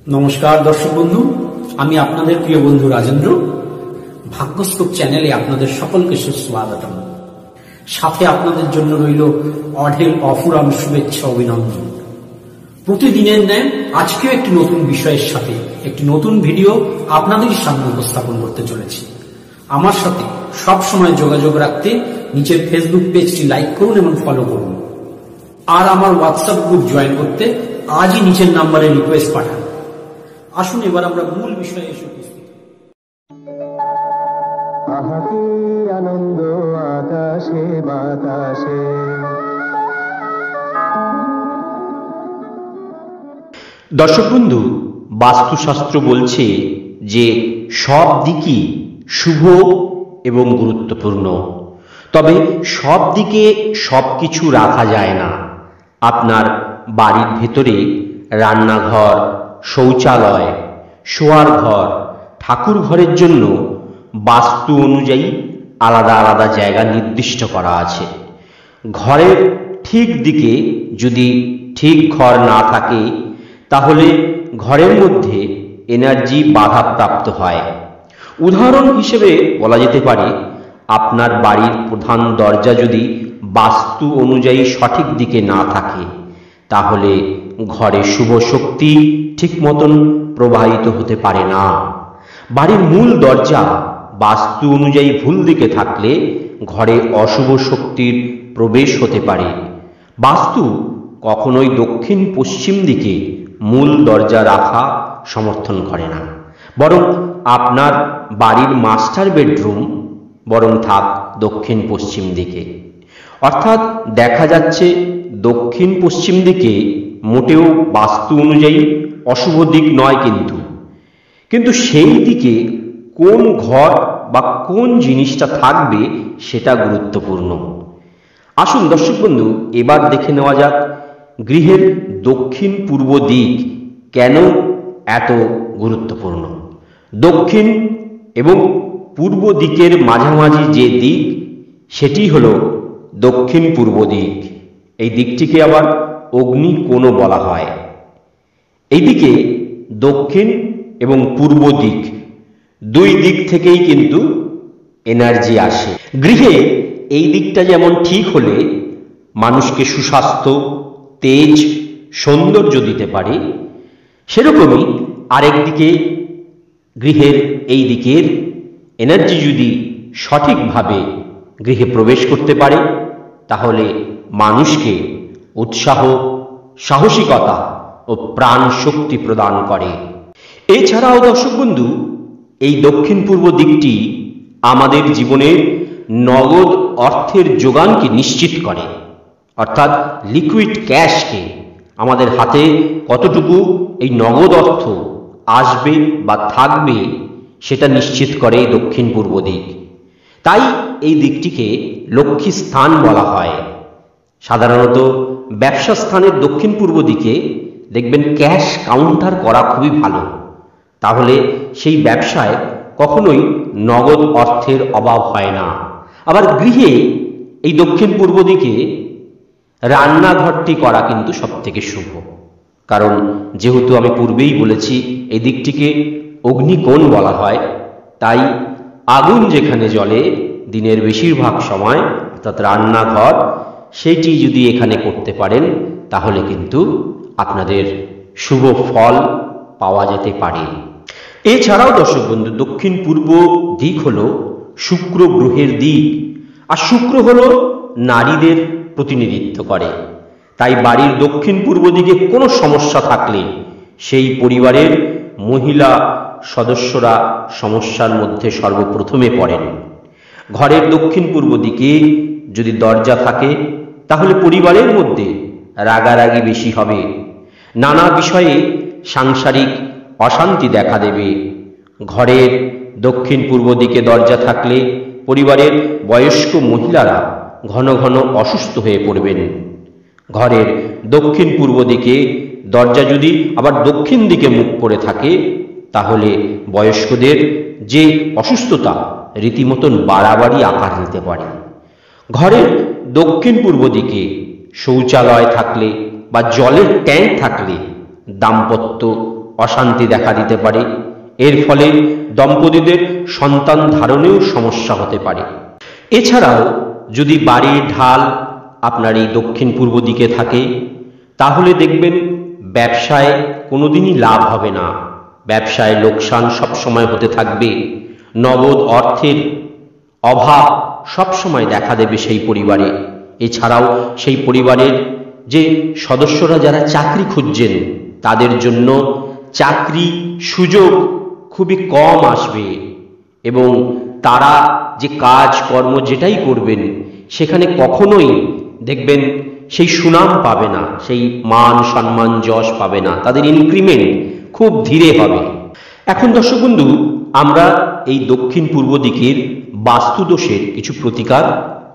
নমস্কার দর্শক বন্ধু, আমি আপনাদের প্রিয় বন্ধু রাজেন্দ্র। ভাগ্যস্কোপ চ্যানেলে আপনাদের সকলকে সুস্বাগতম। সাথে আপনাদের জন্য রইল অঢেল অফুরাম শুভেচ্ছা অভিনন্দন। প্রতিদিনের ন্যায় আজকেও একটি নতুন বিষয়ের সাথে একটি নতুন ভিডিও আপনাদের সামনে উপস্থাপন করতে চলেছি। আমার সাথে সব সময় যোগাযোগ রাখতে নিচের ফেসবুক পেজটি লাইক করুন এবং ফলো করুন। আর আমার হোয়াটসঅ্যাপ গ্রুপ জয়েন করতে আজই নিচের নাম্বারে রিকোয়েস্ট পাঠান। আসুন এবার আমরা মূল বিষয়ে এসে উপস্থিত। আহাকি আনন্দ আকাশে বাতাসে। দর্শক বন্ধু, বাস্তুশাস্ত্র বলছে যে সব দিকই শুভ এবং গুরুত্বপূর্ণ, তবে সব দিকে সবকিছু রাখা যায় না। আপনার বাড়ির ভেতরে রান্নাঘর, শৌচালয়, শোয়ার ঘর, ঠাকুর ঘরের জন্য বাস্তু অনুযায়ী আলাদা আলাদা জায়গা নির্দিষ্ট করা আছে। ঘরের ঠিক দিকে যদি ঠিক ঘর না থাকে তাহলে ঘরের মধ্যে এনার্জি বাধাপ্রাপ্ত হয়। উদাহরণ হিসেবে বলা যেতে পারে, আপনার বাড়ির প্রধান দরজা যদি বাস্তু অনুযায়ী সঠিক দিকে না থাকে তাহলে ঘরে শুভ শক্তি ঠিক মতন প্রবাহিত হতে পারে না। বাড়ির মূল দরজা বাস্তু অনুযায়ী ভুল দিকে থাকলে ঘরে অশুভ শক্তির প্রবেশ হতে পারে। বাস্তু কখনোই দক্ষিণ পশ্চিম দিকে মূল দরজা রাখা সমর্থন করে না, বরং আপনার বাড়ির মাস্টার বেডরুম বরং থাক দক্ষিণ পশ্চিম দিকে। অর্থাৎ দেখা যাচ্ছে দক্ষিণ পশ্চিম দিকে মোটেও বাস্তু অনুযায়ী অশুভ দিক নয়, কিন্তু সেই দিকে কোন ঘর বা কোন জিনিসটা থাকবে সেটা গুরুত্বপূর্ণ। আসুন দর্শক বন্ধু, এবার দেখে নেওয়া যাক গৃহের দক্ষিণ পূর্ব দিক কেন এত গুরুত্বপূর্ণ। দক্ষিণ এবং পূর্ব দিকের মাঝামাঝি যে দিক সেটি হলো দক্ষিণ পূর্ব দিক। এই দিকটিকে আবার অগ্নিকোণ বলা হয়। এইদিকে দক্ষিণ এবং পূর্ব দিক দুই দিক থেকেই কিন্তু এনার্জি আসে। গৃহে এই দিকটা যেমন ঠিক হলে মানুষকে সুস্বাস্থ্য, তেজ, সৌন্দর্য দিতে পারে, সেরকমই আরেকদিকে গৃহের এই দিকের এনার্জি যদি সঠিকভাবে গৃহে প্রবেশ করতে পারে তাহলে মানুষকে উৎসাহ, সাহসিকতা ও প্রাণ শক্তি প্রদান করে। এছাড়াও দর্শক বন্ধু, এই দক্ষিণ পূর্ব দিকটি আমাদের জীবনের নগদ অর্থের যোগানকে নিশ্চিত করে। অর্থাৎ লিকুইড ক্যাশকে, আমাদের হাতে কতটুকু এই নগদ অর্থ আসবে বা থাকবে সেটা নিশ্চিত করে দক্ষিণ পূর্ব দিক। তাই এই দিকটিকে লক্ষ্মী স্থান বলা হয়। সাধারণত ব্যবসা স্থানের দক্ষিণ পূর্ব দিকে দেখবেন ক্যাশ কাউন্টার করা খুবই ভালো, তাহলে সেই ব্যবসায় কখনোই নগদ অর্থের অভাব হয় না। আবার গৃহে এই দক্ষিণ পূর্ব দিকে রান্নাঘরটি করা কিন্তু সব থেকে শুভ, কারণ যেহেতু আমি পূর্বেই বলেছি এই দিকটিকে অগ্নিকোণ বলা হয়, তাই আগুন যেখানে জ্বলে দিনের বেশিরভাগ সময়, অর্থাৎ রান্নাঘর, সেটি যদি এখানে করতে পারেন তাহলে কিন্তু আপনাদের শুভ ফল পাওয়া যেতে পারে। এছাড়াও দর্শক বন্ধু, দক্ষিণ পূর্ব দিক হলো শুক্র গ্রহের দিক, আর শুক্র হলো নারীদের প্রতিনিধিত্ব করে। তাই বাড়ির দক্ষিণ পূর্ব দিকে কোনো সমস্যা থাকলে সেই পরিবারের মহিলা সদস্যরা সমস্যার মধ্যে সর্বপ্রথমে পড়েন। ঘরের দক্ষিণ পূর্ব দিকে যদি দরজা থাকে তাহলে পরিবারের মধ্যে রাগারাগি বেশি হবে, নানা বিষয়ে সাংসারিক অশান্তি দেখা দেবে। ঘরের দক্ষিণ পূর্ব দিকে দরজা থাকলে পরিবারের বয়স্ক মহিলারা ঘন ঘন অসুস্থ হয়ে পড়বেন। ঘরের দক্ষিণ পূর্ব দিকে দরজা যদি আবার দক্ষিণ দিকে মুখ করে থাকে তাহলে বয়স্কদের যে অসুস্থতা রীতিমতন বাড়াবাড়ি আকার নিতে পারে। ঘরের দক্ষিণ পূর্ব দিকে শৌচালয় থাকলে বা জলের ট্যাঙ্ক থাকলে দাম্পত্য অশান্তি দেখা দিতে পারে। এর ফলে দম্পতিদের সন্তান ধারণেও সমস্যা হতে পারে। এছাড়াও যদি বাড়ির ঢাল আপনার এই দক্ষিণ পূর্ব দিকে থাকে, তাহলে দেখবেন ব্যবসায় কোনোদিনই লাভ হবে না, ব্যবসায় লোকসান সবসময় হতে থাকবে, নগদ অর্থের অভাব সবসময় দেখা দেবে সেই পরিবারে। এছাড়াও সেই পরিবারের যে সদস্যরা যারা চাকরি খুঁজছেন, তাদের জন্য চাকরি সুযোগ খুবই কম আসবে এবং তারা যে কাজ কর্ম যেটাই করবেন সেখানে কখনোই দেখবেন সেই সুনাম পাবে না, সেই মান সম্মান যশ পাবে না, তাদের ইনক্রিমেন্ট খুব ধীরে হবে। এখন দর্শক বন্ধু, আমরা এই দক্ষিণ পূর্ব দিকের বাস্তুদোষের কিছু প্রতিকার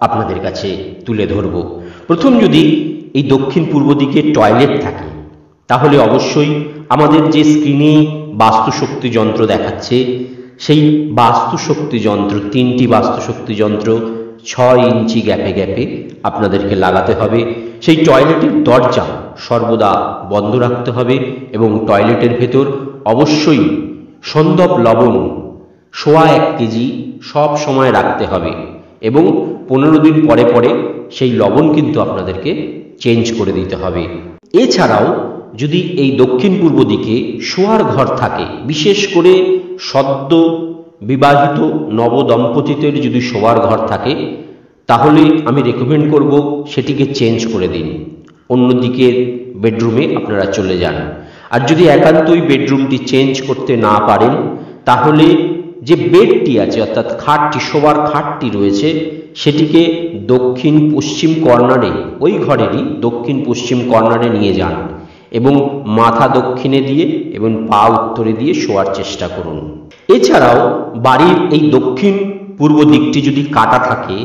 আপনাদের কাছে তুলে ধরব। প্রথম, যদি এই দক্ষিণ পূর্ব দিকে টয়লেট থাকে, তাহলে অবশ্যই আমাদের যে স্ক্রিনে বাস্তুশক্তি যন্ত্র দেখাচ্ছে, সেই বাস্তুশক্তি যন্ত্র, 3টি বাস্তুশক্তি যন্ত্র 6 ইঞ্চি গ্যাপে গ্যাপে আপনাদেরকে লাগাতে হবে। সেই টয়লেটের দরজা সর্বদা বন্ধ রাখতে হবে এবং টয়লেটের ভেতর অবশ্যই সন্দব লবণ 1.25 কেজি সব সময় রাখতে হবে এবং 15 দিন পরে পরে সেই লবণ কিন্তু আপনাদেরকে চেঞ্জ করে দিতে হবে। এছাড়াও যদি এই দক্ষিণ পূর্ব দিকে শোয়ার ঘর থাকে, বিশেষ করে সদ্য বিবাহিত নবদম্পতিদের যদি শোয়ার ঘর থাকে, তাহলে আমি রেকমেন্ড করব সেটিকে চেঞ্জ করে দিন, অন্যদিকে বেডরুমে আপনারা চলে যান। আর যদি একান্তই বেডরুমটি চেঞ্জ করতে না পারেন, তাহলে যে বেডটি আছে অর্থাৎ খাটটি, শোবার খাটটি রয়েছে, সেটিকে দক্ষিণ পশ্চিম কর্নারে, ওই ঘরেরই দক্ষিণ পশ্চিম কর্নারে নিয়ে যান এবং মাথা দক্ষিণে দিয়ে এবং পা উত্তরে দিয়ে শোয়ার চেষ্টা করুন। এছাড়াও বাড়ির এই দক্ষিণ পূর্ব দিকটি যদি কাটা থাকে,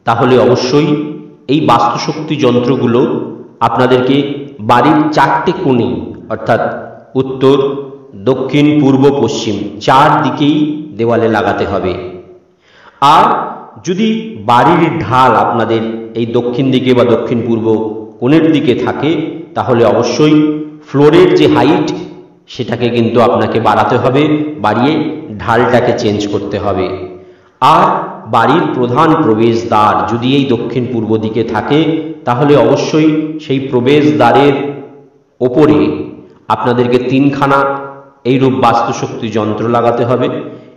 তাহলে অবশ্যই এই বাস্তুশক্তি যন্ত্রগুলো আপনাদেরকে বাড়ির 4টে কোণে অর্থাৎ উত্তর, দক্ষিণ, পূর্ব, পশ্চিম 4 দিকেই দেওয়ালে লাগাতে হবে। আর যদি বাড়ির ঢাল আপনাদের এই দক্ষিণ দিকে বা দক্ষিণ পূর্ব কোণের দিকে থাকে, তাহলে অবশ্যই ফ্লোরের যে হাইট সেটাকে কিন্তু আপনাকে বাড়াতে হবে, বাড়িয়ে ঢালটাকে চেঞ্জ করতে হবে। আর বাড়ির প্রধান প্রবেশদ্বার যদি এই দক্ষিণ পূর্ব দিকে থাকে, তাহলে অবশ্যই সেই প্রবেশদ্বারের ওপরে আপনাদেরকে 3খানা এইরূপ বাস্তুশক্তি যন্ত্র লাগাতে হবে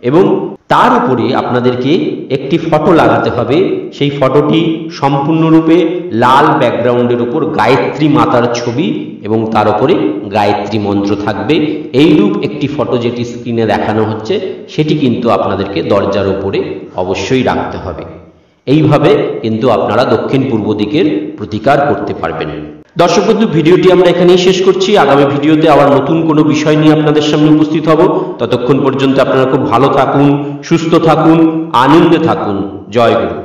এবং তার উপরে আপনাদেরকে একটি ফটো লাগাতে হবে। সেই ফটোটি সম্পূর্ণরূপে লাল ব্যাকগ্রাউন্ডের উপর গায়ত্রী মাতার ছবি এবং তার উপরে গায়ত্রী মন্ত্র থাকবে। এইরূপ একটি ফটো যেটি স্ক্রিনে দেখানো হচ্ছে, সেটি কিন্তু আপনাদেরকে দরজার উপরে অবশ্যই রাখতে হবে। এইভাবে কিন্তু আপনারা দক্ষিণ পূর্ব দিকের প্রতিকার করতে পারবেন। দর্শক বন্ধু, ভিডিওটি আমরা এখানেই শেষ করছি। আগামী ভিডিওতে আবার নতুন কোনো বিষয় নিয়ে আপনাদের সামনে উপস্থিত হব। ততক্ষণ পর্যন্ত আপনারা খুব ভালো থাকুন, সুস্থ থাকুন, আনন্দে থাকুন। জয় গুরু।